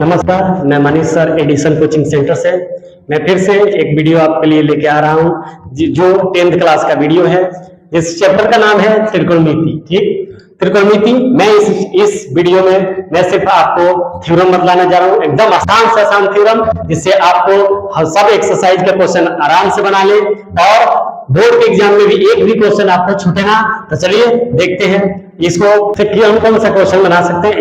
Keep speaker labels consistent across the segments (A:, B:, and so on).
A: नमस्कार, मैं Manish sir addition coaching centre से मैं फिर से एक वीडियो आपके लिए लेके आ रहा हूं जो 10th क्लास का वीडियो है। इस चैप्टर का नाम है त्रिकोणमिति। ठीक, त्रिकोणमिति। मैं इस वीडियो में मैं सिर्फ आपको थ्योरम बतलाने जा रहा हूं, एकदम आसान से आसान थ्योरम, जिससे आपको सब एक्सरसाइज का क्वेश्चन आराम से बना ले और बोर्ड के एग्जाम में भी एक भी क्वेश्चन आपको छूटेगा। तो चलिए देखते हैं इसको हम कौन सा क्वेश्चन बना सकते हैं।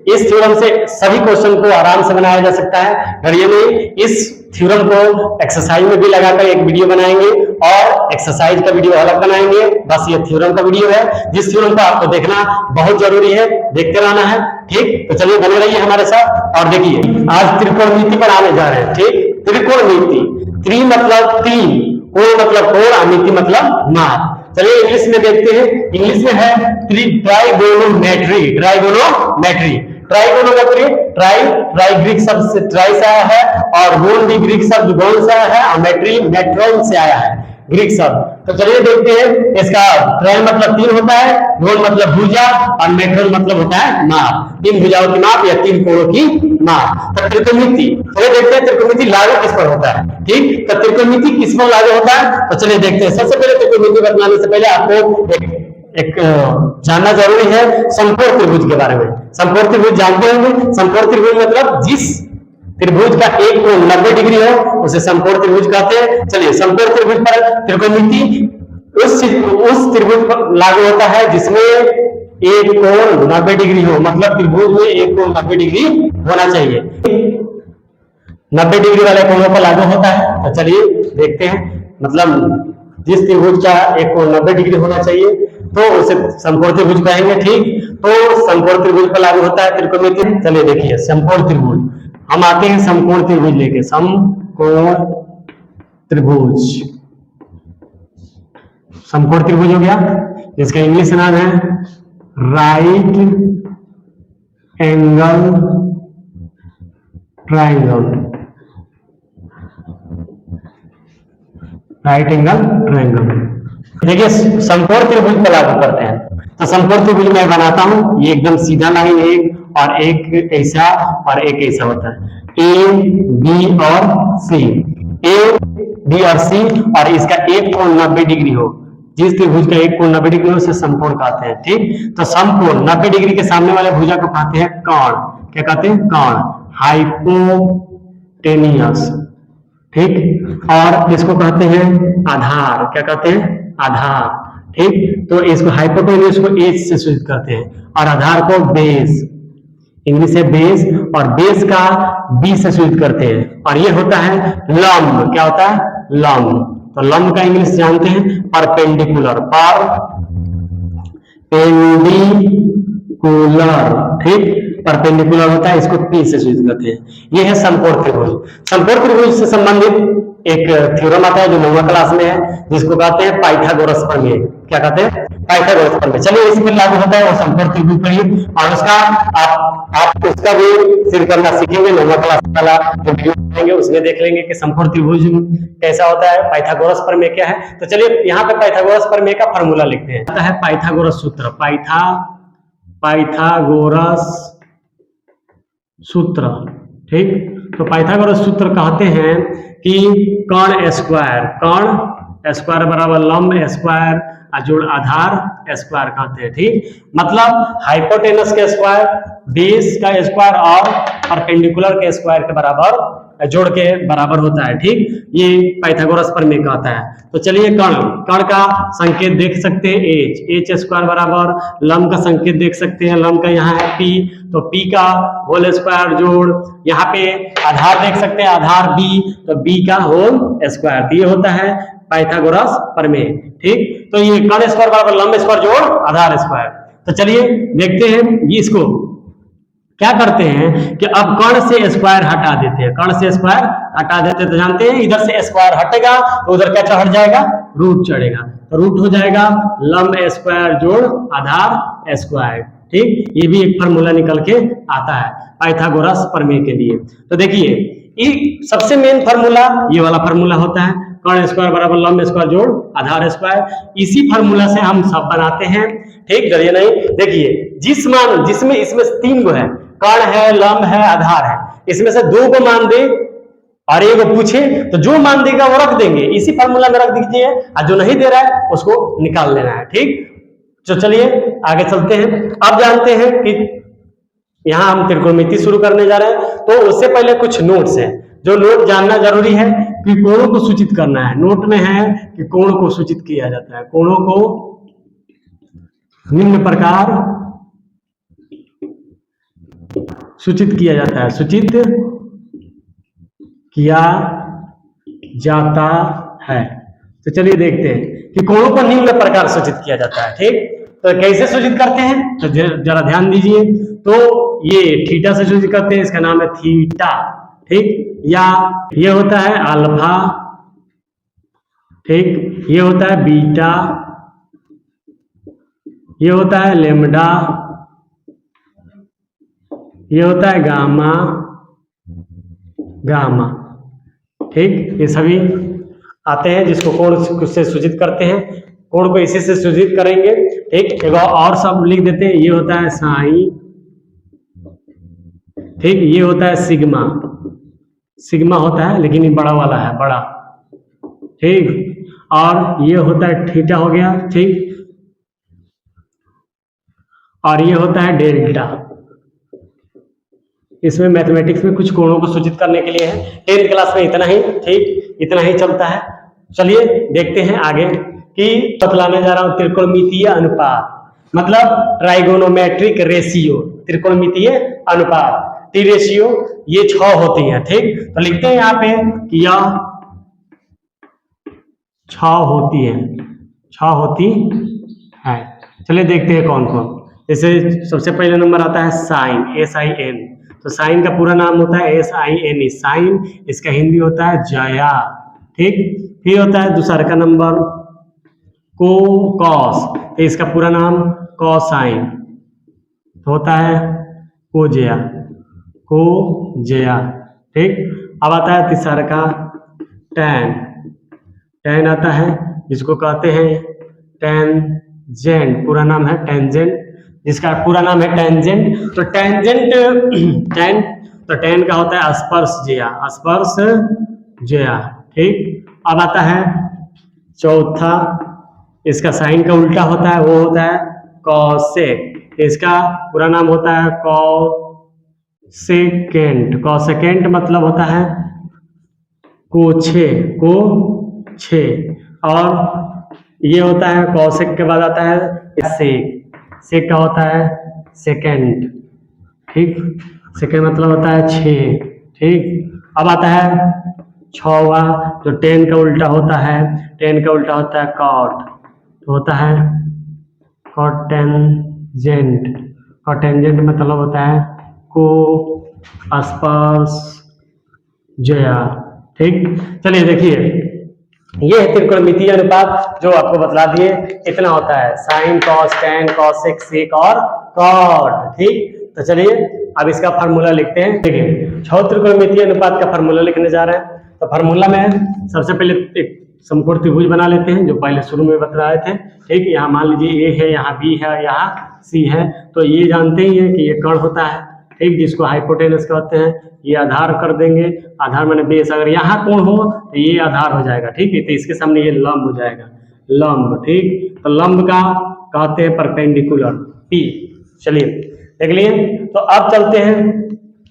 A: इस थ्योरम से सभी क्वेश्चन को आराम से बनाया जा सकता है। डरिए नहीं, इस थ्योरम को एक्सरसाइज में भी लगाकर एक वीडियो बनाएंगे और एक्सरसाइज का वीडियो अलग बनाएंगे। बस ये थ्योरम का वीडियो है, जिस थ्योरम को आपको देखना बहुत जरूरी है, देखते रहना है। ठीक, तो चलिए बने रहिए हमारे साथ और देखिए आज त्रिकोणमिति बनाने जा रहे हैं। ठीक, त्रिकोणमिति। त्रि मतलब तीन, कोण मतलब कोण, अमिति मतलब माप। चलिए इंग्लिश में देखते हैं। इंग्लिश में है trigonometry. Trigonometry, trigonometry. Try Greek शब्द से ट्राई से आया है और गोन भी ग्रीक शब्द गोन से आया है और मेट्री मेट्रोन से आया है, ग्रीक शब्द। तो चलिए देखते हैं इसका। ट्राई मतलब तीन होता है, गोन मतलब भुजा और मेट्रोन मतलब होता है माप, तीन भुजाओं की माप या तीन कोणों की माप। तो त्रिकोणमिति, चलिए देखते हैं त्रिकोणमिति लागू किस पर होता है। ठीक, तो त्रिकोणमिति किस पर लागू होता है तो चलिए देखते हैं। सबसे पहले त्रिकोणमिति बताने से पहले आपको एक जानना जरूरी है समकोण त्रिभुज के बारे में। समकोण त्रिभुज जानते होंगे। समकोण त्रिभुज मतलब जिस त्रिभुज का एक कोण 90 डिग्री हो उसे समकोण त्रिभुज कहते हैं। चलिए, समकोण त्रिभुज पर त्रिकोणमिति उस त्रिभुज पर लागू होता है जिसमें एक कोण 90 डिग्री हो, मतलब त्रिभुज में एक कोण 90 डिग्री होना चाहिए। 90 डिग्री वाले कोणों पर लागू होता है। तो चलिए देखते हैं, मतलब जिस त्रिभुज का एक कोण 90 डिग्री होना चाहिए तो उसे समकोण त्रिभुज कहेंगे। ठीक, तो समकोण त्रिभुज पर लागू होता है त्रिकोणमिति। चलिए देखिए समकोण त्रिभुज, हम आते हैं समकोण त्रिभुज लेके। समकोण त्रिभुज, समकोण त्रिभुज हो गया, जिसका इंग्लिश नाम है right angle triangle. Right angle triangle. देखिए समकोण त्रिभुज पर लागू करते हैं। तो समकोण त्रिभुज मैं बनाता हूं, ये एकदम सीधा लाइन, एक और एक ऐसा और एक ऐसा होता है, ए बी और सी। ए बी और सी, और इसका एक कोण 90 डिग्री हो। जिस त्रिभुज का एक कोण 90 डिग्री हो उसे समकोण कहते हैं। ठीक, तो समकोण 90 डिग्री के सामने वाले भुजा को कहते हैं कर्ण। क्या कहते हैं? कर्ण, हाइपोटेनियस। ठीक, और इसको कहते हैं आधार। क्या कहते हैं? आधार। ठीक, तो इसको हाइपोटेनियस को एज से सूचित करते हैं और आधार को बेस, इंग्लिश है बेस, और बेस का बी से सूचित करते हैं। और ये होता है लंब। क्या होता है? लंब। तो लंब का इंग्लिश जानते हैं परपेंडिकुलर। परपेंडिकुलर, ठीक, परपेंडिकुलर होता है, इसको पी से सूचित करते हैं। ये है समकोण त्रिभुज। समकोण त्रिभुज से संबंधित एक थ्योरम आता है जो 9वीं क्लास में है, जिसको कहते हैं पाइथागोरस प्रमेय। क्या कहते हैं? पाइथागोरस प्रमेय। चलिए इस पर लागू होता है वो समकोण त्रिभुज पर ही, और उसका आप उसका भी सिर करना सीखेंगे। 9वीं क्लास वाला जो वीडियो बनाएंगे उसमें देख लेंगे कि समकोण त्रिभुज कैसा होता है, पाइथागोरस प्रमेय क्या है। तो चलिए यहाँ पे पाइथागोरस प्रमेय का फॉर्मूला लिखते हैं। आता है पाइथागोरस सूत्र। पाइथागोरस सूत्र। ठीक, तो पाइथागोरस सूत्र कहते हैं कि कर्ण स्क्वायर बराबर लंब स्क्वायर जोड़ आधार स्क्वायर कहते हैं। ठीक, मतलब हाइपोटेनस के स्क्वायर, बेस का स्क्वायर और परपेंडिकुलर के स्क्वायर के बराबर जोड़ के बराबर होता है। ठीक, ये पाइथागोरस प्रमेय कहता है। तो चलिए कर्ण का संकेत देख सकते हैं एच स्क्वायर बराबर लंब का संकेत देख सकते हैं, लंब का यहाँ है पी, तो पी का होल स्क्वायर जोड़ यहाँ पे आधार देख सकते हैं, आधार बी, तो बी का होल स्क्वायर। तो ये होता है पाइथागोरस प्रमेय। ठीक, तो ये कर्ण स्क्वायर बराबर लंब स्क्वायर जोड़ आधार स्क्वायर। तो चलिए देखते हैं इसको क्या करते हैं कि अब कर्ण से स्क्वायर हटा देते हैं। कर्ण से स्क्वायर हटा देते हैं तो जानते हैं इधर से स्क्वायर हटेगा तो उधर क्या चढ़ जाएगा? रूट चढ़ेगा। तो रूट हो जाएगा लंब स्क्वायर जोड़ आधार स्क्वायर। ठीक, ये भी एक फार्मूला निकल के आता है पाइथागोरस प्रमेय के लिए। तो देखिए सबसे मेन फार्मूला ये वाला फार्मूला होता है, कर्ण स्क्वायर बराबर लंब स्क्वायर जोड़ आधार स्क्वायर। इसी फार्मूला से हम सब बनाते हैं। ठीक, डरिए नहीं। देखिए जिसमें इसमें तीन गो है, कर्ण है, लंब है, आधार है। इसमें से 2 को मान दे और एक पूछे तो जो मान देगा वो रख देंगे, इसी फॉर्मूला में रख दीजिए, और जो नहीं दे रहा है उसको निकाल लेना है। ठीक, तो चलिए आगे चलते हैं। अब जानते हैं कि यहां हम त्रिकोणमिति शुरू करने जा रहे हैं, तो उससे पहले कुछ नोट्स हैं जो नोट जानना जरूरी है कि कोणों को सूचित करना है। नोट में है कि कोण को सूचित किया जाता है, कोणों को निम्न प्रकार सूचित किया जाता है, सूचित किया जाता है। तो चलिए देखते हैं कि कोणों को निम्न प्रकार सूचित किया जाता है। ठीक, तो कैसे सूचित करते हैं, तो जरा ध्यान दीजिए। तो ये थीटा से सूचित करते हैं, इसका नाम है थीटा। ठीक, या ये होता है अल्फा, ठीक, ये होता है बीटा, ये होता है लेम्डा, ये होता है गामा, गामा। ठीक, ये सभी आते हैं जिसको कोण से सूचित करते हैं, कोण को इसी से सूचित करेंगे। ठीक, एक और सब लिख देते हैं, ये होता है साइन, ठीक, ये होता है सिग्मा, सिग्मा होता है लेकिन ये बड़ा वाला है, बड़ा। ठीक, और ये होता है थीटा हो गया। ठीक, और ये होता है डेल्टा। इसमें मैथमेटिक्स में कुछ कोणों को सूचित करने के लिए है। 10th क्लास में इतना ही, ठीक, इतना ही चलता है। चलिए देखते हैं आगे कि बतलाने जा रहा हूं त्रिकोणमितीय अनुपात, मतलब ट्राइगोनोमेट्रिक रेशियो, त्रिकोणमितीय अनुपात, टी रेशियो, ये 6 होती है। ठीक, तो लिखते हैं यहाँ पे कि यह 6 होती है, 6 होती है। चलिए देखते हैं कौन कौन। जैसे सबसे पहले नंबर आता है साइन, SIN। तो साइन का पूरा नाम होता है SIN, साइन, इसका हिंदी होता है जया। ठीक, फिर होता है दूसरा का नंबर कॉस, तो इसका पूरा नाम कॉसाइन, तो होता है कोजेया, कोजेया। ठीक, अब आता है तीसरा का टैन, टैन आता है जिसको कहते हैं टेंजेंट, पूरा नाम है टेंजेंट, जिसका पूरा नाम है टेंजेंट। तो टेंजेंट टैन, तो टैन का होता है स्पर्शजेया, स्पर्शजेया। ठीक, अब आता है चौथा, इसका साइन का उल्टा होता है, वो होता है कॉसेक, इसका पूरा नाम होता है कॉसेकेंट, कॉसेकेंट मतलब होता है कोछे, कोछे। और ये होता है कॉसेक के बाद आता है सेक, सेक का होता है सेकेंड। ठीक, सेकेंड मतलब होता है 6। ठीक, अब आता है 6वां, जो 10 का उल्टा होता है, 10 का उल्टा होता है कॉट, तो होता है कॉटेंजेंट, कॉटेंजेंट मतलब होता है को स्पर्शजेया। ठीक, चलिए देखिए, ये है त्रिकोणमितीय अनुपात जो आपको बतला दिए, इतना होता है साइन, कॉस, टैन, कॉसेक, सेक और कॉट। ठीक, तो चलिए अब इसका फार्मूला लिखते हैं। देखिए 6 त्रिकोणमितीय अनुपात का फार्मूला लिखने जा रहे हैं। तो फार्मूला में सबसे पहले एक समकोण त्रिभुज बना लेते हैं, जो पहले शुरू में बता रहे थे। ठीक, यहाँ मान लीजिए A है, यहाँ B है, यहाँ C है, तो ये जानते ही है कि ये कर्ण होता है। ठीक, जिसको हाइपोटेनस कहते हैं, ये आधार कर देंगे, आधार माने बेस, अगर यहाँ कोण हो तो ये आधार हो जाएगा। ठीक है, तो इसके सामने ये लंब हो जाएगा, लंब। ठीक, तो लंब का कहते हैं परपेंडिकुलर, P। चलिए देख लिए, तो अब चलते हैं,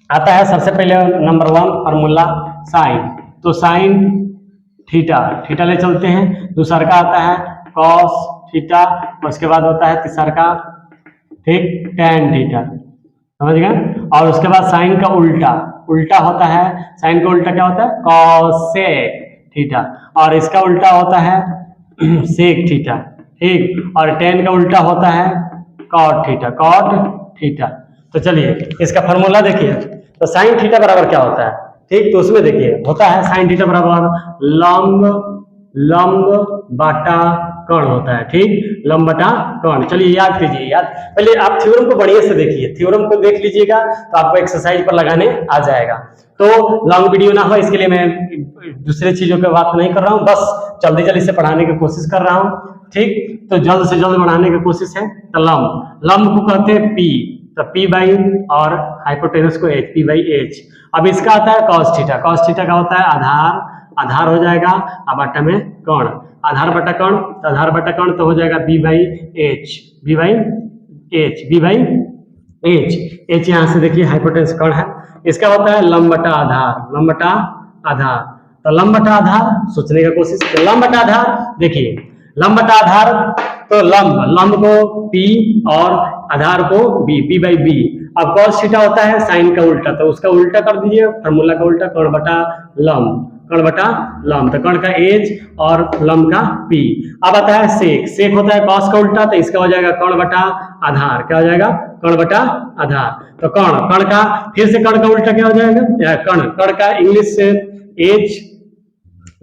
A: आता है सबसे पहले नंबर 1 फार्मूला साइन, तो साइन थीटा, थीटा ले चलते हैं। दूसरा का आता है कॉस थीटा, उसके बाद होता है तीसरा का, ठीक, टैन थीटा, समझ गए। और उसके बाद साइन का उल्टा, उल्टा होता है, साइन का उल्टा क्या होता है कॉसेक थीटा, और इसका उल्टा होता है सेक थीटा। ठीक, और टैन का उल्टा होता है कॉट थीटा, कॉट थीटा। तो चलिए इसका फॉर्मूला देखिए, तो साइन थीटा बराबर क्या होता है। ठीक, तो उसमें देखिए होता है साइन थीटा बराबर लंब, लंब बटा कर्ण होता है। ठीक, लंब बटा कर्ण। चलिए याद कीजिए, याद पहले आप थ्योरम को बढ़िया से देखिए, थ्योरम को देख लीजिएगा तो आपको एक्सरसाइज पर लगाने आ जाएगा। तो लॉन्ग वीडियो ना हो इसके लिए मैं दूसरे चीजों की बात नहीं कर रहा हूँ, बस जल्दी जल्दी से पढ़ाने की कोशिश कर रहा हूँ। ठीक, तो जल्द से जल्द बढ़ाने की कोशिश है। तो लंब, लंब को कहते हैं P, तो पी बाई और हाइपोटेनस को एच, पी बाई एच। अब इसका आता है कॉस थीटा, कॉस थीटा का होता है आधार, आधार हो जाएगा अब बटा में कर्ण, आधार बटा कर्ण, तो आधार बटा कर्ण तो हो जाएगा B by H, B by H, B by H, H यहाँ से देखिए हाइपोटेनस कर्ण है। इसका होता है लंब बटा आधार, लंब बटा आधार, तो लंब बटा आधार सोचने का कोशिश करें। लंब बटा आधार देखिए, लंब बटा आधार तो लंब, लंब को P और आधार को B, P बाई बी। अब cos थीटा होता है साइन का उल्टा, तो उसका उल्टा कर दीजिए, फार्मूला का उल्टा, कर्ण बटा लंब, कर्ण बटा लंब, तो कर्ण का एज और लंब का P। अब आता है सेक, सेक होता है cos का उल्टा, तो इसका हो जाएगा कर्ण बटा आधार, क्या हो जाएगा कर्ण बटा आधार, तो कर्ण, कर्ण का फिर से कर्ण का उल्टा क्या हो जाएगा कर्ण, कर्ण का इंग्लिश से एज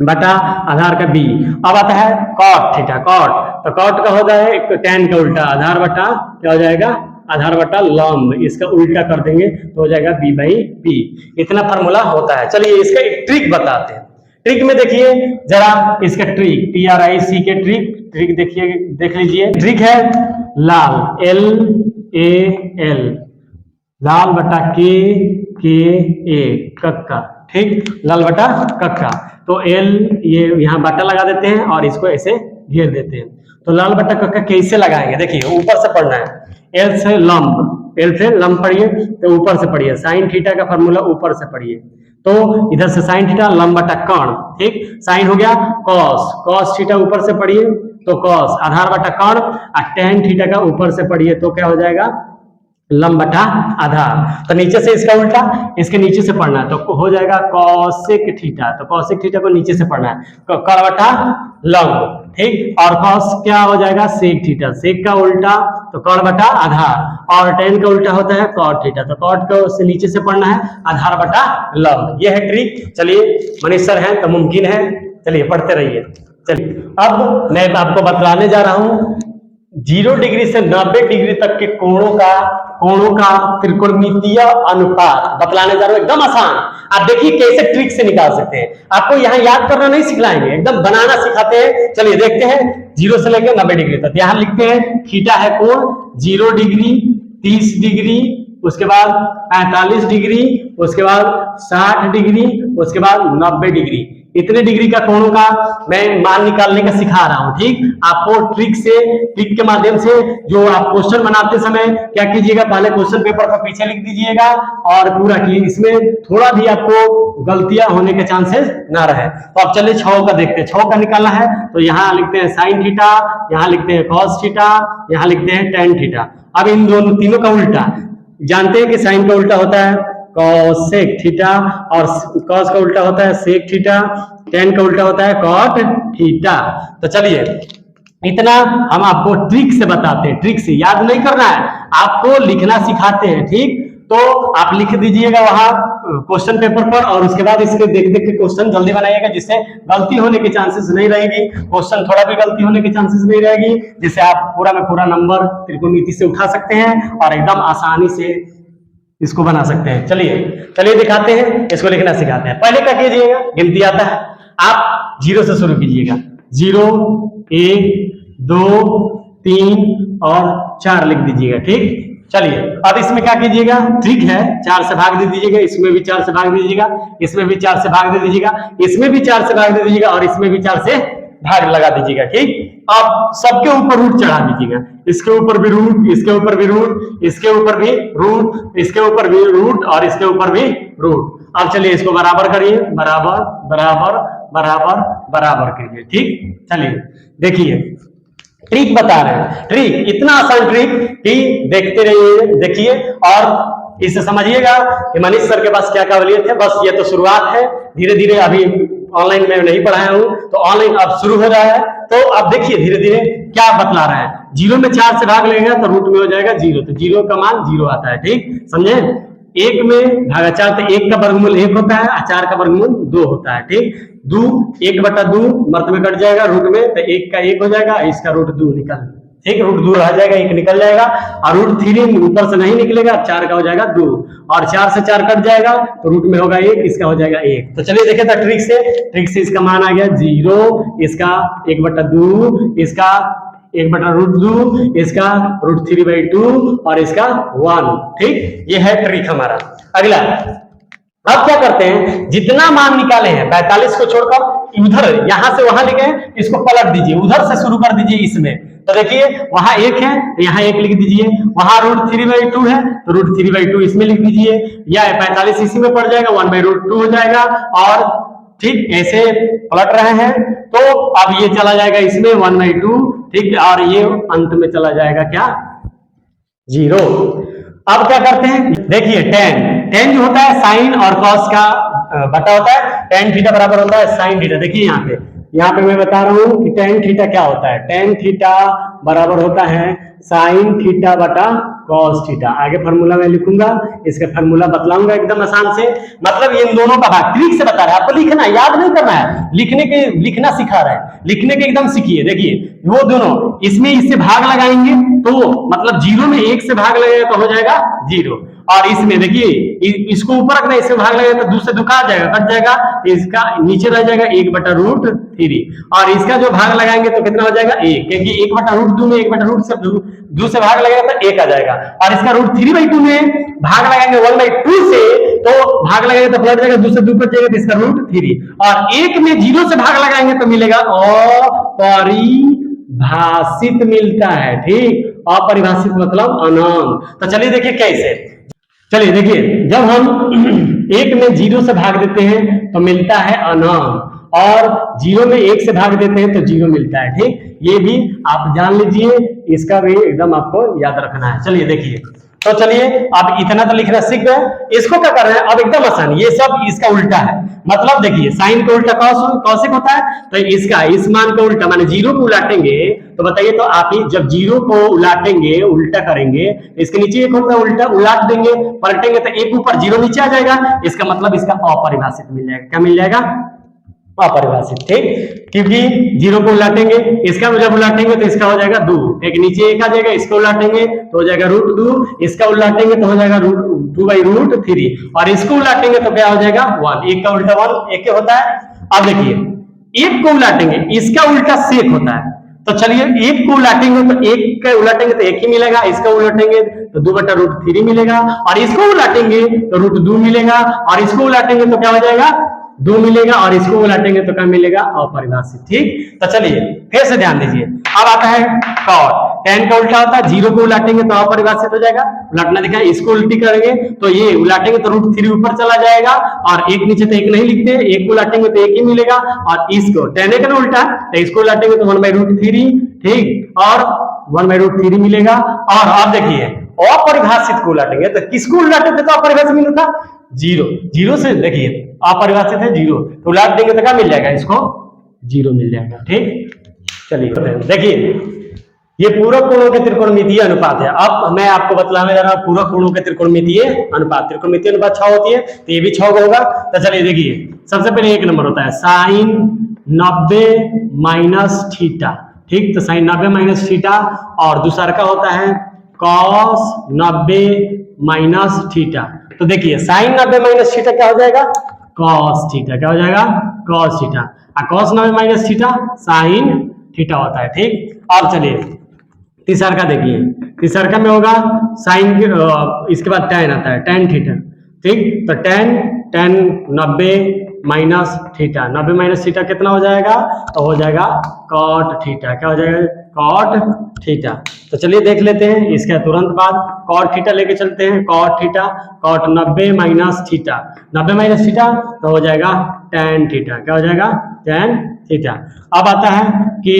A: बटा आधार का बी। अब आता है कॉट थीटा, कॉट, तो कॉट का होता है tan का उल्टा, आधार बटा क्या हो जाएगा आधार बटा लंब, इसका उल्टा कर देंगे तो हो जाएगा b बाई पी। इतना फार्मूला होता है। चलिए इसका एक ट्रिक बताते हैं। ट्रिक में देखिए जरा इसका ट्रिक, TRIC के ट्रिक देखिए, देख लीजिए। ट्रिक है लाल, LAL, लाल बटा के कक्का, ठीक, लाल बटा कक्का, तो एल ये यहाँ बटा लगा देते हैं और इसको ऐसे घेर देते हैं। तो लाल बटा कक्का कैसे लगाएंगे, देखिए ऊपर से पढ़ना है, एल से लंब, एल से लंब पढ़िए, तो ऊपर से पढ़िए, साइन थीटा का फॉर्मूला ऊपर से पढ़िए, तो इधर से साइन थीटा लंब बटा कर्ण, ठीक, साइन हो गया कॉस, कॉस थीटा ऊपर से पढ़िए तो कॉस, आधार बटा कर्ण, और tan थीटा का ऊपर से पढ़िए तो क्या हो जाएगा लंब बटा आधार। तो नीचे से इसका उल्टा, इसके नीचे से पढ़ना है, तो हो जाएगा कॉसेक थीटा, तो कॉसेक थीटा को नीचे से पढ़ना है, कर्ण बटा लंब, ठीक, और कॉस क्या हो जाएगा सेक थीटा, सेक का उल्टा तो कर्ण बटा आधार, और tan का उल्टा होता है कॉट थीटा, तो कॉट को से नीचे से पढ़ना है आधार बटा लंब। यह है ट्रिक। चलिए मनीष सर हैं तो मुमकिन है, चलिए पढ़ते रहिए। चलिए अब मैं आपको बतलाने जा रहा हूं 0 डिग्री से 90 डिग्री तक के कोणों का त्रिकोणमितीय अनुपात बतलाने जा रहा हूं, एकदम आसान। आप देखिए कैसे ट्रिक से निकाल सकते हैं। आपको यहाँ याद करना नहीं सिखलाएंगे, एकदम बनाना सिखाते हैं। चलिए देखते हैं 0 से लेकर 90 डिग्री तक। यहाँ लिखते हैं थीटा है कोण 0 डिग्री, 30 डिग्री, उसके बाद 45 डिग्री, उसके बाद 60 डिग्री, उसके बाद 90 डिग्री। इतने डिग्री का कोणों का मैं मान निकालने का सिखा रहा हूं, ठीक। आपको ट्रिक के माध्यम से जो आप क्वेश्चन बनाते समय क्या कीजिएगा, पहले क्वेश्चन पेपर पर पीछे लिख दीजिएगा और पूरा की इसमें थोड़ा भी आपको गलतियां होने के चांसेस ना रहे। तो अब चलिए 6 का देखते हैं, 6 का निकालना है तो यहाँ लिखते हैं साइन थीटा, यहाँ लिखते हैं कॉस थीटा, यहाँ लिखते हैं tan थीटा। अब इन दोनों तीनों का उल्टा जानते हैं कि साइन का उल्टा होता है कॉसेक थीटा, और कॉस का उल्टा होता है सेक थीटा, tan का उल्टा होता है कॉट थीटा। तो चलिए इतना हम आपको ट्रिक से बताते हैं, ट्रिक से याद नहीं करना है, आपको लिखना सिखाते हैं, ठीक। तो आप लिख दीजिएगा वहां क्वेश्चन पेपर पर, और उसके बाद इसके देख देख के क्वेश्चन जल्दी बनाइएगा, जिससे गलती होने के चांसेस नहीं रहेगी, क्वेश्चन थोड़ा भी गलती होने के चांसेस नहीं रहेगी, जिससे आप पूरा में पूरा नंबर त्रिकोणमिति से उठा सकते हैं और एकदम आसानी से इसको बना सकते हैं। चलिए दिखाते हैं, इसको लिखना सिखाते हैं। पहले क्या कीजिएगा, गिनती आता है, आप 0 से शुरू कीजिएगा, 0, 1, 2, 3 और 4 लिख दीजिएगा, ठीक। चलिए अब इसमें क्या कीजिएगा, ट्रिक है, 4 से भाग दे दीजिएगा, इसमें भी 4 से भाग दे दीजिएगा, इसमें भी 4 से भाग दे दीजिएगा, इसमें भी 4 से भाग दे दीजिएगा, और इसमें भी 4 से भाग लगा दीजिएगा, ठीक। अब सबके ऊपर रूट चढ़ा दीजिएगा, इसके ऊपर भी रूट, इसके ऊपर भी रूट, इसके ऊपर भी रूट, इसके ऊपर भी रूट, और इसके ऊपर भी रूट। अब चलिए इसको बराबर करिए, बराबर बराबर बराबर बराबर कीजिए, ठीक। चलिए देखिए ट्रिक बता रहे हैं, ट्रिक इतना आसान ट्रिक कि देखते रहिए, देखिए और इसे समझिएगा कि मनीष सर के पास क्या काबिलियत है। बस ये तो शुरुआत है, धीरे धीरे अभी ऑनलाइन में नहीं पढ़ाया हूं, तो ऑनलाइन अब शुरू हो रहा है, तो अब देखिए धीरे धीरे क्या बतला रहा है। 0 में 4 से भाग लेगा तो रूट में हो जाएगा 0, तो 0 का मान 0 आता है, ठीक, समझे। 1 में भागा 4 तो 1 का वर्गमूल 1 होता है, 4 का वर्गमूल 2 होता है, ठीक। 2 1 बटा 2 मर्द में कट जाएगा रूट में, तो 1 का 1 हो जाएगा, इसका रूट 2 निकल, ठीक, रूट 2 रह जाएगा, 1 निकल जाएगा, और रूट 3 ऊपर से नहीं निकलेगा, 4 का हो जाएगा 2, और 4 से 4 कट जाएगा तो रूट में होगा 1, इसका हो जाएगा 1। तो चलिए देखें तो ट्रिक से इसका मान आ गया 0, इसका 1 बटा 2, इसका 1/√2, इसका √3/2 और इसका 1। ठीक, ये है ट्रिक हमारा। अगला, अब क्या करते हैं, जितना मान निकाले हैं 45 को छोड़कर उधर यहां से वहां ले गए, इसको पलट दीजिए, उधर से शुरू कर दीजिए इसमें। तो देखिए वहां 1 है तो यहाँ 1 लिख दीजिए, वहां √3/2 है तो √3/2 इसमें लिख दीजिए, या 45 इसी में पड़ जाएगा, 1/√2 हो जाएगा। और ठीक ऐसे पलट रहे हैं तो अब ये चला जाएगा इसमें 1/2, ठीक, और ये अंत में चला जाएगा क्या, 0। अब क्या करते हैं, देखिए tan जो होता है साइन और कॉस का बटा होता है, tan थीटा बराबर होता है साइन थीटा। देखिए यहाँ पे मैं बता रहा हूं कि tan थीटा क्या होता है, tan थीटा बराबर होता है साइन थीटा बटा कॉस थीटा। आगे फार्मूला मैं लिखूंगा, इसका फार्मूला बतलाऊंगा एकदम आसान से। मतलब इन दोनों का भाग ट्रिक से बता रहा है, आपको लिखना याद नहीं करना है, लिखना सिखा रहा है, लिखने के एकदम सीखिए। देखिए वो दोनों इसमें इससे भाग लगाएंगे तो मतलब 0 में 1 से भाग लगेगा तो हो जाएगा 0, और इसमें देखिए इसको ऊपर रखना, इससे भाग लगेगा तो 2 से 2 कट जाएगा, इसका नीचे रह जाएगा 1/√3, और इसका जो भाग लगाएंगे तो कितना हो जाएगा 1, क्योंकि 1/√2 में 1/√2 से भाग लगेगा तो 1 आ जाएगा, और इसका √3/2 में भाग लगाएंगे 1/2 से तो भाग लगाएंगे तो पलट जाएगा, 2 से 2 कट जाएगा तो इसका √3, और 1 में 0 से भाग लगाएंगे तो मिलेगा अपरिभाषित मिलता है। ठीक, अपरिभाषित मतलब अनंत। तो चलिए देखिए कैसे, चलिए देखिए जब हम 1 में 0 से भाग देते हैं तो मिलता है अनंत, और 0 में 1 से भाग देते हैं तो 0 मिलता है। ठीक, ये भी आप जान लीजिए, इसका भी एकदम आपको याद रखना है। चलिए देखिए, तो चलिए अब इतना तो लिखना सीख गए, इसको क्या कर रहे हैं अब एकदम आसान, ये सब इसका उल्टा है। मतलब देखिए साइन का उल्टा कॉसेक होता है, तो इसका इस मान का उल्टा माने 0 को उलाटेंगे तो बताइए, तो आप ही जब 0 को उलाटेंगे उल्टा करेंगे, इसके नीचे 1 होता है, उल्टा उलाट देंगे पलटेंगे तो 1 ऊपर 0 नीचे आ जाएगा, इसका मतलब इसका अपरिभाषित मिल जाएगा। क्या मिल जाएगा, अपरिभाषित। ठीक, क्योंकि 0 को उलाटेंगे, इसका जब उलाटेंगे तो इसका हो जाएगा 2, एक नीचे 1 आ जाएगा, इसको उलाटेंगे तो हो जाएगा √2, इसका उलाटेंगे तो हो जाएगा 2/√3, और इसको उलाटेंगे तो क्या हो जाएगा 1, 1 का उल्टा 1 1 होता है। अब देखिए 1 को उलाटेंगे, इसका उल्टा सेक होता है, तो चलिए 1 को उलाटेंगे तो 1 का उलाटेंगे तो 1 ही मिलेगा, इसका उलाटेंगे तो 2/√3 मिलेगा, और इसको उलाटेंगे तो √2 मिलेगा, और इसको उलाटेंगे तो क्या हो जाएगा 2 मिलेगा, और इसको उलाटेंगे तो क्या मिलेगा, अपरिभाषित। ठीक, तो चलिए फिर से ध्यान दीजिए, अब आता है कॉट, tan का उल्टा होता है, 0 को उलाटेंगे तो अपरिभाषित हो जाएगा, उलाटना दिखा, इसको उल्टी करेंगे तो ये उलाटेंगे तो √3 ऊपर चला जाएगा, और 1 नीचे तो 1 नहीं लिखते, 1 को उलाटेंगे तो 1 ही मिलेगा, और इसको tan का उल्टा तो इसको उलाटेंगे तो 1/√3, ठीक, और 1/√3 मिलेगा। और अब देखिए अपरिभाषित को उलाटेंगे तो किसको उलाटे थे तो अपरिभाषित मिला था 0 से, देखिए अपरिभाषित है 0 तो उलाट देंगे तो क्या मिल जाएगा, इसको 0 मिल जाएगा। ठीक, चलिए देखिए ये पूरक कोणों के त्रिकोणमितीय अनुपात है। अब मैं आपको बतलाने जा रहा हूं पूरक कोणों के त्रिकोणमितीय अनुपात। त्रिकोणमितीय अनुपात 6 होती है तो ये भी 6 होगा। तो चलिए देखिए सबसे पहले 1 नंबर होता है साइन 90 - थीटा। ठीक, तो साइन 90 - थीटा, और दूसरा का होता है कॉस 90 - थीटा। तो देखिए साइन 90 - थीटा क्या हो जाएगा, कॉस थीटा। क्या हो जाएगा, कॉस थीटा। और कॉस 90 - थीटा साइन थीटा होता है। ठीक, अब चलिए तीसरा का देखिए, तीसरा का में होगा साइन के इसके बाद tan आता है, tan थीटा। ठीक, तो tan 90 - थीटा, 90 - थीटा कितना हो जाएगा, तो हो जाएगा cot थीटा। क्या हो जाएगा, cot थीटा। तो चलिए देख लेते हैं इसके तुरंत बाद cot थीटा लेके चलते हैं, cot theta, cot 90 - theta, 90 - theta तो हो जाएगा tan थीटा। क्या हो जाएगा, tan थीटा। अब आता है कि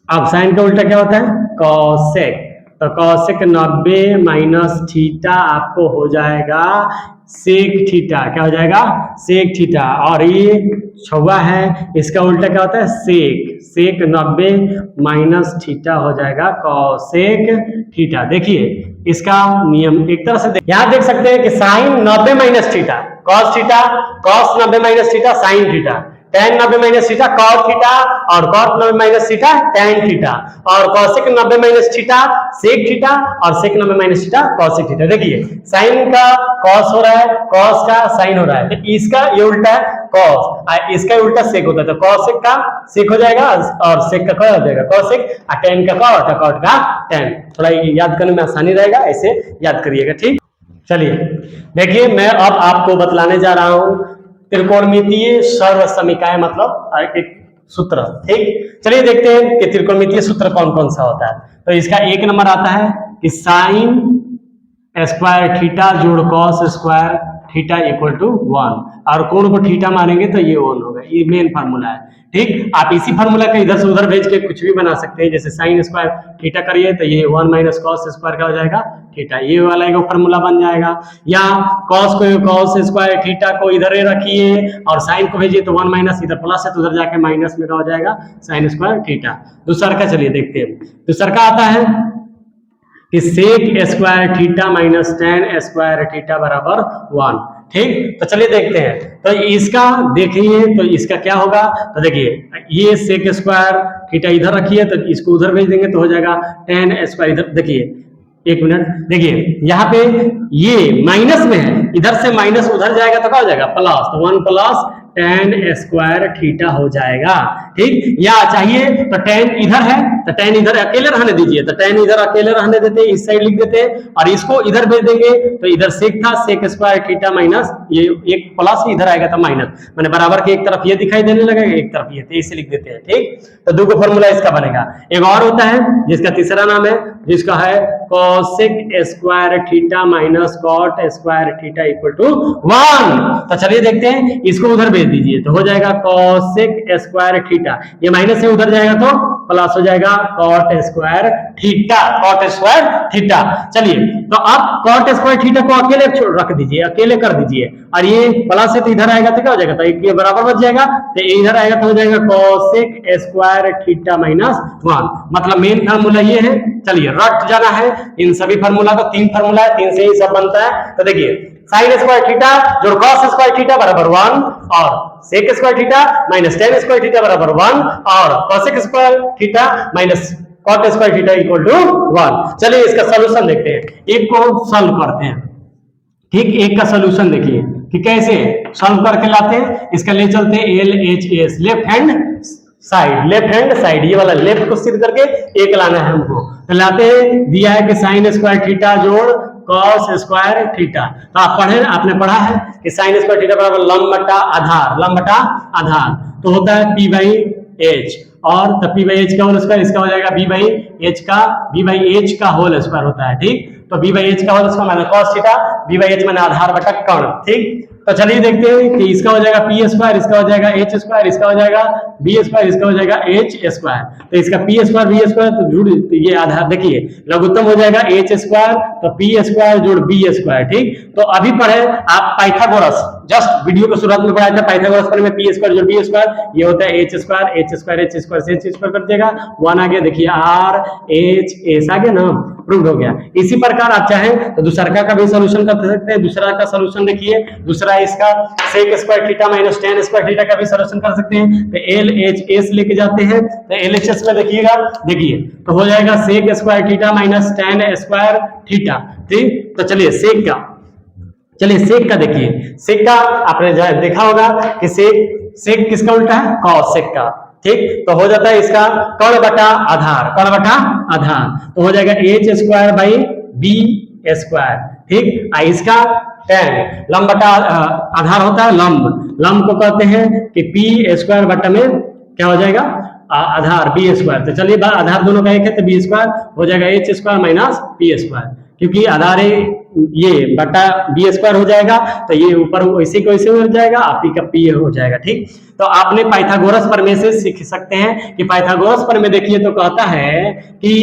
A: अब साइन का उल्टा क्या होता है, कॉसेक। तो कॉसेक 90 - थीटा आपको हो जाएगा सेक थीटा। क्या हो जाएगा, सेक थीटा। और ये 6वां है, इसका उल्टा क्या होता है, सेक। सेक 90 - थीटा हो जाएगा कॉसेक थीटा। देखिए इसका नियम एक तरह से यहां देख सकते हैं कि sine 90 - theta cos theta, cos 90 - theta sine theta, tan 90 - theta cot theta, और cot 90 - थीटा tan थीटा, और cosec 90 - थीटा sec थीटा, और sec 90 - थीटा cosec थीटा। देखिए साइन का cos हो रहा है, cos का साइन हो रहा है, तो इसका ये उल्टा है, कॉस, इसका उल्टा सेक होता है, तो कॉसेक का सेक हो जाएगा और सेक का कॉट हो जाएगा कॉसेक, और टेन का कॉट और कॉट का टेन। थोड़ा याद करने में आसानी रहेगा, ऐसे याद करिएगा। ठीक, चलिए देखिए मैं अब आपको बतलाने जा रहा हूं त्रिकोणमितीय सर्वसमीकाएं, मतलब एक सूत्र। ठीक, चलिए देखते हैं कि त्रिकोणमितीय सूत्र कौन कौन सा होता है। तो इसका एक नंबर आता है कि साइन स्क्वायर थीटा जोड़ cos square theta equal to 1, और कोण को थीटा मानेंगे तो ये 1 होगा। ये मेन फार्मूला है। ठीक, आप इसी फार्मूला का इधर से उधर भेज के कुछ भी बना सकते हैं। जैसे साइन स्क्वायर थीटा करिए तो ये 1 माइनस कॉस स्क्वायर का हो जाएगा थीटा, ये वाला एक फार्मूला बन जाएगा। या कॉस स्क्वायर थीटा को इधर रखिए और साइन को भेजिए तो 1 माइनस इधर प्लस है तो उधर जाके माइनस में का हो जाएगा साइन स्क्वायर थीटा। दूसरा का चलिए देखते हैं। दूसरा का आता है कि sec square theta minus tan square theta बराबर 1। ठीक, तो चलिए देखते हैं। तो इसका देखिए तो इसका क्या होगा, तो देखिए ये सेक स्क्वायर थीटा इधर रखिए तो इसको उधर भेज देंगे तो हो जाएगा टेन स्क्वायर इधर। देखिए एक मिनट, देखिए यहाँ पे ये माइनस में है, इधर से माइनस उधर जाएगा तो क्या हो जाएगा प्लस, तो 1 प्लस टेन स्क्वायर थीटा हो जाएगा। ठीक, या चाहिए तो टेन इधर है तो टेन इधर अकेले रहने दीजिए, तो टेन इधर अकेले रहने देते हैं, इस साइड लिख देते हैं और इसको इधर भेज देंगे तो इधर सेक था सेक स्क्वायर थीटा माइनस ये एक प्लस इधर आएगा तो माइनस, माने बराबर के एक तरफ ये दिखाई देने लगेगा एक तरफ ये, तो इसे लिख देते हैं। ठीक, तो दो को फॉर्मूला इसका बनेगा। एक और होता है जिसका तीसरा नाम है, जिसका है cosec square theta minus cot square theta equal to 1। तो चलिए देखते हैं, इसको उधर भेज दीजिए तो हो जाएगा कोसेक स्क्वायर थीटा, ये माइनस से उधर जाएगा तो प्लस हो जाएगा cot square theta, cot square theta. चलिए तो आप कॉट स्क्वायर थीटा को अकेले रख दीजिए, अकेले कर दीजिए, और ये प्लस है तो इधर आएगा तो क्या हो जाएगा, तो ये बराबर बच जाएगा, तो इधर आएगा तो हो जाएगा कोसेक स्क्वायर थीटा माइनस 1। मतलब मेन फार्मूला ये है। चलिए रट जाना है इन सभी फार्मूला को, 3 फार्मूला है, 3 से ही सब बनता है। तो देखिए साइन स्क्वायर थीटा जोड़ कॉस स्क्वायर थीटा बराबर 1 और sec square theta minus tan square theta बराबर 1 और cosec square theta minus cot square theta equal to 1। चलिए इसका सॉल्यूशन देखते हैं, एक को सॉल्व करते हैं। ठीक, एक का सॉल्यूशन देखिए कि कैसे सॉल्व करके लाते हैं। इसका ले चलते हैं LHS लेफ्ट हैंड साइड, ये वाला लेफ्ट को सिद्ध करके एक लाना है हमको। तो लाते हैं, दिया है कि साइन स्क्वायर थीटा जोड़ कॉस स्क्वायर थीटा। तो आपने पढ़ा है कि साइन स्क्वायर थीटा बराबर लंब बटा आधार, तो होता है P बाई H, और तो P बाई H का होल स्क्वायर, इसका हो जाएगा B बाई H का होल स्क्वायर होता है। ठीक, तो B बाई H का होल स्क्वायर माने cos theta, B by H माने आधार बटा कर्ण। ठीक, तो चलिए देखते हैं कि इसका हो जाएगा P स्क्वायर, इसका हो जाएगा H स्क्वायर, इसका हो जाएगा B स्क्वायर, इसका हो जाएगा H स्क्वायर। तो इसका P स्क्वायर B स्क्वायर तो जुड़, तो ये आधार देखिए लघुत्तम हो जाएगा H स्क्वायर, तो P स्क्वायर जोड़ B स्क्वायर। ठीक, तो अभी पढ़े आप पाइथागोरस, जस्ट वीडियो को शुरुआत में पढ़ाया था पाइथागोरस पर में P स्क्वायर जोड़ B स्क्वायर, ये होता है H स्क्वायर से H स्क्वायर कर देगा 1 आ गया। देखिए RHS आ गया ना, प्रूव हो गया। इसी प्रकार आप चाहें तो दूसरा का भी सॉल्यूशन कर सकते हैं। दूसरा का सॉल्यूशन देखिए, दूसरा इसका sec square theta minus tan square theta का भी सॉल्यूशन कर सकते हैं। तो LHS लेके जाते हैं, तो LHS में देखिएगा, देखिए तो हो जाएगा sec square theta minus tan square theta. ठीक, तो चलिए सेक का देखिए, सेक का आपने देखा होगा कि सेक किसका उल्टा है, कॉसेक का। ठीक, तो हो जाता है इसका कर्ण बटा आधार, तो हो जाएगा H square by B square. ठीक, इसका टेन लंब बटा आधार होता है, लंब को कहते हैं कि P स्क्वायर बटा में क्या हो जाएगा आधार B स्क्वायर। तो चलिए आधार दोनों का एक है तो B स्क्वायर हो जाएगा H square minus P square, क्योंकि आधार ये बटा B स्क्वायर हो जाएगा, तो ये ऊपर वैसे को वैसे हो जाएगा, आप ही का P हो जाएगा। ठीक, तो आपने पाइथागोरस प्रमेय से सीख सकते हैं कि पाइथागोरस प्रमेय देखिए तो कहता है कि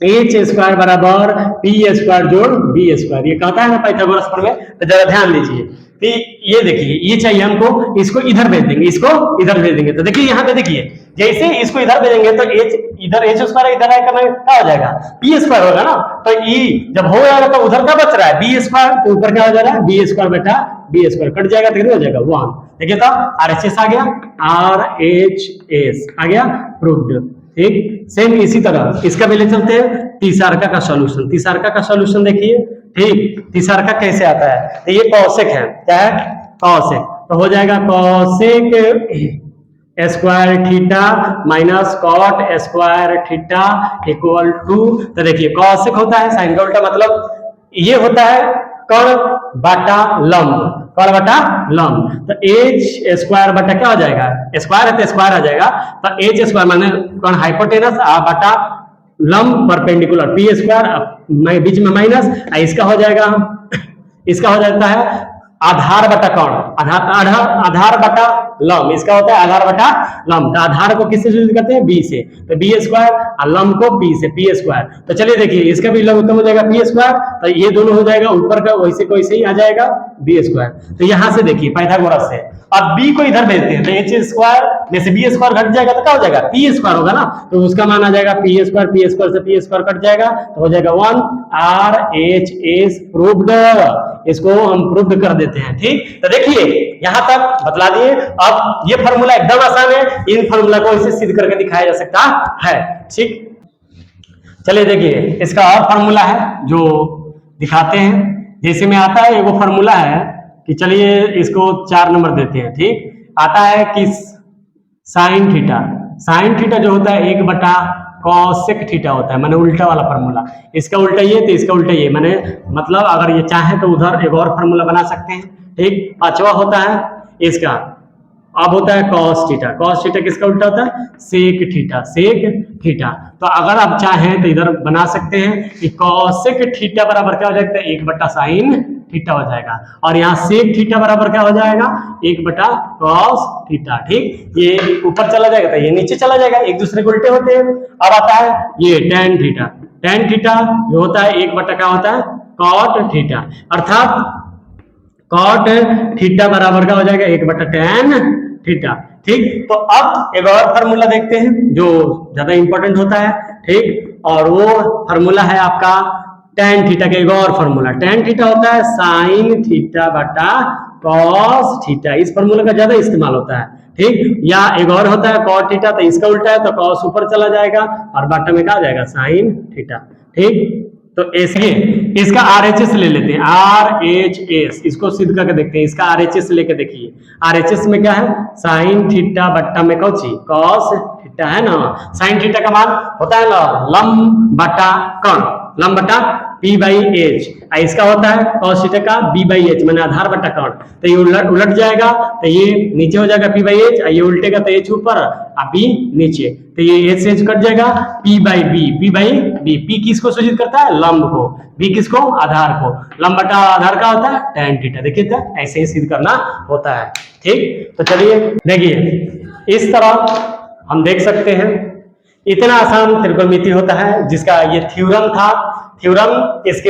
A: H स्क्वायर बराबर P स्क्वायर जोड़ B स्क्वायर, ये कहता है ना पाइथागोरस प्रमेय। तो जरा ध्यान दीजिए कि ये देखिए, ये चाहिए हमको, इसको इधर भेज देंगे, इसको इधर भेज देंगे। तो देखिए यहाँ पे देखिए, जैसे इसको इधर भेजेंगे तो इधर H स्क्वायर इधर आएगा क्या हो जाएगा P स्क्वायर होगा ना। तो E जब हो जाएगा तो उधर क्या बच रहा है B स्क्वायर, तो ऊपर क्या हो जा रहा है B स्क्वायर बेटा B स्क्वायर कट जाएगा तो हो जाएगा 1। देखिए तो RHS आ गया, RHS आ गया, प्रूव्ड। ठीक, सेम इसी तरह इसका भी ले चलते हैं तीसरा का सॉल्यूशन। तीसरा का सॉल्यूशन देखिए। ठीक, तीसरा कैसे आता है, तो ये कॉसेक है, क्या है तो हो जाएगा cosec square theta minus cot square theta equal to, तो देखिए कॉसेक होता है साइन का उल्टा, मतलब ये होता है कर्ण बटा लंब, कर्ण बटा लंब, तो एच स्क्वायर बटा क्या हो जाएगा, स्क्वायर है तो स्क्वायर आ जाएगा, तो एच स्क्वायर माने कर्ण हाइपोटेनस बटा लंब परपेंडिकुलर पी स्क्वायर बीच में माइनस, इसका हो जाएगा, इसका हो जाता है आधार बटा कर्ण, आधार बटा लंब, इसका होता है आधार बटा लंब, तो आधार को किससे सूचित करते हैं, बी से, तो बी स्क्वायर और लंब को पी से, पी स्क्वायर, तो चलिए देखिए इसका भी लघुत्तम हो जाएगा पी स्क्वायर, तो ये दोनों हो जाएगा ऊपर का वैसे को वैसे ही आ जाएगा बी स्क्वायर, तो यहां से देखिए पाइथागोरस से अब बी को इधर भेजते हैं, तो एच स्क्वायर में से बी स्क्वायर घट जाएगा तो क्या हो जाएगा, पी स्क्वायर होगा ना, तो उसका मान आ जाएगा पी स्क्वायर से पी स्क्वायर कट जाएगा, तो हो जाएगा 1 आर एच एस प्रूव्ड, इसको हम प्रूव्ड कर देते हैं, ठीक। तो देखिए यहां तक बतला दिए, अब ये फार्मूला एकदम आसान है, इन फार्मूला को इसे सिद्ध करके दिखाया जा सकता है, ठीक। चलिए देखिए इसका और फार्मूला है जो दिखाते हैं, जैसे में आता है वो फार्मूला है कि चलिए इसको 4 नंबर देते हैं, ठीक। आता है कि साइन थीटा जो होता है 1 बटा कॉसेक थीटा होता है, माने उल्टा वाला फार्मूला, इसका उल्टा ये तो इसका उल्टा ये, माने मतलब अगर ये चाहे तो उधर एक और फार्मूला बना सकते हैं, ठीक। पांचवा होता है इसका, अब होता है कॉस थीटा किसका उल्टा होता है, सेक थीटा, तो अगर आप चाहें तो इधर बना सकते हैं कि कॉसेक थीटा बराबर क्या हो जाएगा, 1 बटा साइन थीटा हो जाएगा, और यहाँ सेक थीटा बराबर क्या हो जाएगा, 1 बटा कॉस थीटा, ठीक। ये ऊपर चला जाएगा तो ये नीचे चला जाएगा, एक दूसरे को उल्टे होते हैं। अब आता है ये टेन थीटा जो होता है 1 बटा क्या होता है, कॉट थीटा, अर्थात कॉट थीटा बराबर क्या हो जाएगा, 1 बटा टेन थीटा, ठीक। तो अब एक और फार्मूला देखते हैं जो ज्यादा इंपॉर्टेंट होता है, ठीक, और वो फार्मूला है आपका टेन थीटा का एक और फार्मूला, टेन थीटा होता है साइन थीटा बटा कॉस थीटा, इस फार्मूला का ज्यादा इस्तेमाल होता है, ठीक। या एक और होता है कॉट थीटा, तो इसका उल्टा है तो कॉस ऊपर चला जाएगा और बटा में क्या आ जाएगा, साइन थीटा, ठीक। तो ऐसे इसका आरएचएस ले लेते हैं, आरएचएस, इसको सिद्ध करके देखते हैं, इसका आरएचएस लेके देखिए, आरएचएस में क्या है, साइन थीटा बट्टा में कौची, कॉस थीटा है ना, साइन थीटा का मान होता है ना लंब बटा कर्ण, लंब बटा पी बाई एच, इसका होता है कॉस थीटा का बी बाई एच माने आधार बटा कर्ण, तो ये उलट जाएगा तो ये नीचे हो जाएगा पी बाई एच, ये उल्टेगा तो एच ऊपर बी नीचे, तो ये एच से एच कट जाएगा, पी बाई बी, पी किसको सूचित करता है, लंब को, बी किसको, आधार को, लंब बटा आधार का होता है टेन थीटा, देखिए तो ऐसे ही सिद्ध करना होता है, ठीक। तो चलिए देखिए इस तरह हम देख सकते हैं, इतना आसान त्रिकोणमिति होता है, जिसका ये थ्योरम था, इस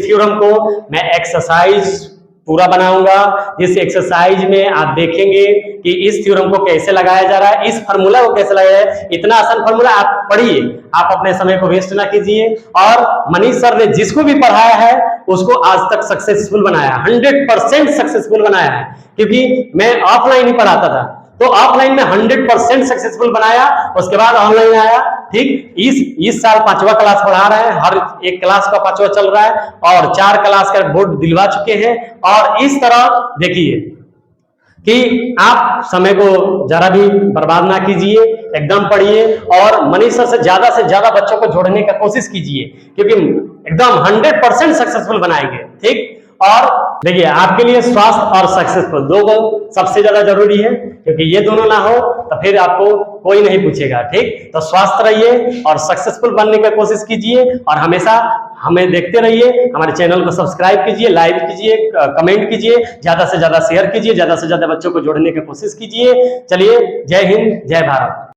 A: थ्योरम को मैं एक्सरसाइज पूरा बनाऊंगा, जिस एक्सरसाइज में आप देखेंगे कि इस थ्योरम को कैसे लगाया जा रहा है, इस फार्मूला को कैसे लगाया है, इतना आसान फार्मूला आप पढ़िए, आप अपने समय को वेस्ट ना कीजिए, और मनीष सर ने जिसको भी पढ़ाया है उसको आज तक सक्सेसफुल बनाया, 100% सक्सेसफुल बनाया है, क्योंकि मैं ऑफलाइन ही पढ़ाता था, तो ऑफलाइन में 100% सक्सेसफुल बनाया, उसके बाद ऑनलाइन आया, ठीक। इस साल 5वां क्लास पढ़ा रहे हैं, हर एक क्लास का 5वां चल रहा है, और 4 क्लास का बोर्ड दिलवा चुके हैं, और इस तरह देखिए कि आप समय को जरा भी बर्बाद ना कीजिए, एकदम पढ़िए, और मनीष सर से ज्यादा बच्चों को जोड़ने का कोशिश कीजिए, क्योंकि एकदम 100% सक्सेसफुल बनाएंगे, ठीक। और देखिए आपके लिए स्वास्थ्य और सक्सेसफुल दोनों सबसे ज्यादा जरूरी है, क्योंकि ये दोनों ना हो तो फिर आपको कोई नहीं पूछेगा, ठीक। तो स्वस्थ रहिए और सक्सेसफुल बनने की कोशिश कीजिए, और हमेशा हमें देखते रहिए, हमारे चैनल को सब्सक्राइब कीजिए, लाइक कीजिए, कमेंट कीजिए, ज्यादा से ज्यादा शेयर कीजिए, ज्यादा से ज्यादा बच्चों को जोड़ने की कोशिश कीजिए। चलिए, जय हिंद, जय भारत।